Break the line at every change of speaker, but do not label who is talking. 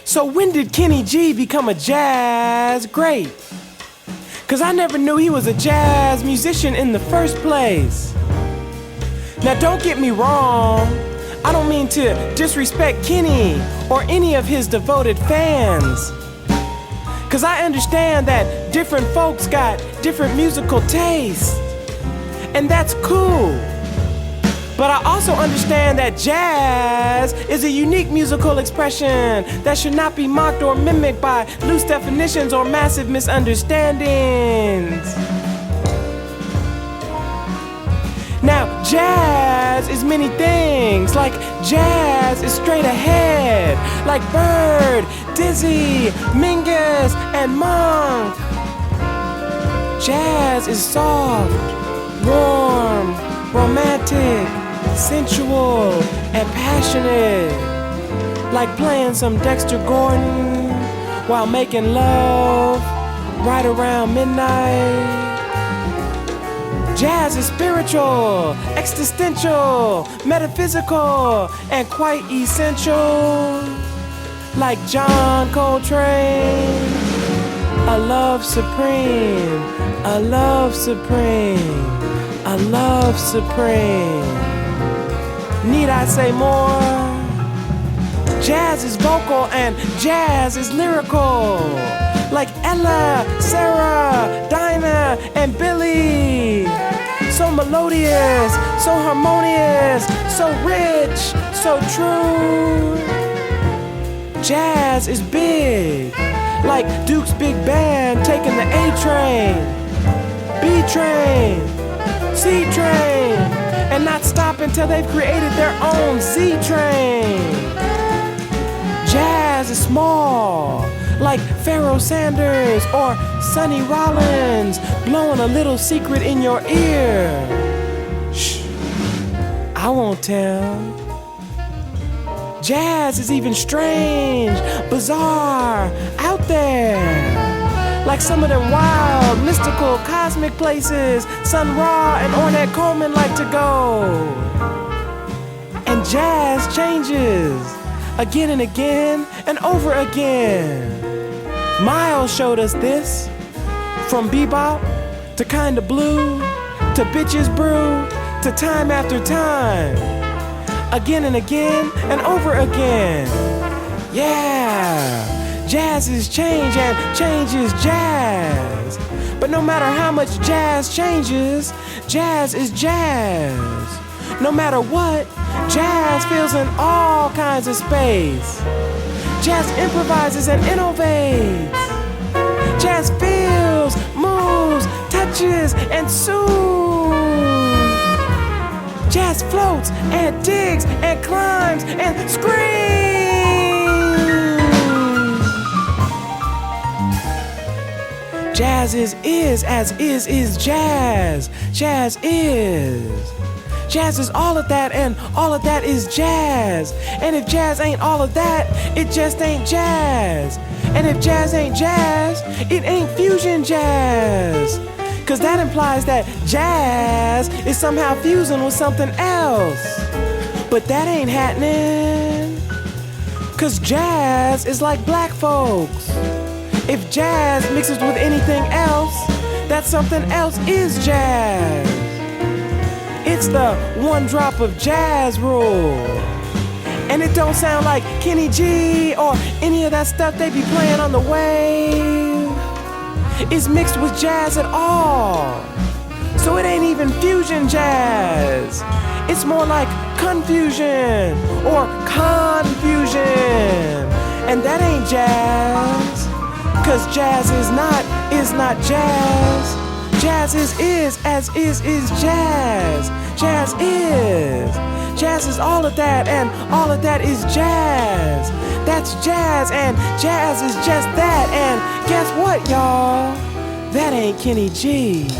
So when did Kenny G become a jazz great? 'Cause I never knew he was a jazz musician in the first place. Now don't get me wrong, I don't mean to disrespect Kenny or any of his devoted fans. 'Cause I understand that different folks got different musical tastes, and that's cool. But I also understand that jazz is a unique musical expression that should not be mocked or mimicked by loose definitions or massive misunderstandings. Now, jazz is many things. Like jazz is straight ahead, like Bird, Dizzy, Mingus, and Monk. Jazz is soft, warm, romantic, sensual, and passionate, like playing some Dexter Gordon while making love right around midnight. Jazz is spiritual, existential, metaphysical, and quite essential, like John Coltrane. A love supreme, a love supreme, a love supreme. Need I say more? Jazz is vocal and jazz is lyrical, like Ella, Sarah, Dinah, and Billy. So melodious, so harmonious, so rich, so true. Jazz is big, like Duke's Big Band taking the A train, B train, C train, and not stopping till they've created their own Z train. Jazz is small, like Pharoah Sanders or Sonny Rollins blowing a little secret in your ear. Shh, I won't tell. Jazz is even strange, bizarre, out there, like some of them wild, mystical, cosmic places Sun Ra and Ornette Coleman like to go. And jazz changes again and again and over again. Miles showed us this, from bebop to kinda blue to bitches brew to time after time, again and again and over again. Yeah, jazz is change and change is jazz. But no matter how much jazz changes, jazz is jazz. No matter what, jazz fills in all kinds of space. Jazz improvises and innovates. Jazz feels, moves, touches, and soothes. Jazz floats and digs and climbs and screams. Jazz is as is jazz. Jazz is. Jazz is all of that, and all of that is jazz. And if jazz ain't all of that, it just ain't jazz. And if jazz ain't jazz, it ain't fusion jazz. 'Cause that implies that jazz is somehow fusing with something else. But that ain't happening. 'Cause jazz is like black folks. If jazz mixes with anything else, that something else is jazz. It's the one drop of jazz rule. And it don't sound like Kenny G or any of that stuff they be playing on the wave. It's mixed with jazz at all. So it ain't even fusion jazz. It's more like confusion or confusion. And that ain't jazz. 'Cause jazz is not jazz. Jazz is as is jazz. Jazz is. Jazz is all of that, and all of that is jazz. That's jazz, and jazz is just that. And guess what, y'all? That ain't Kenny G.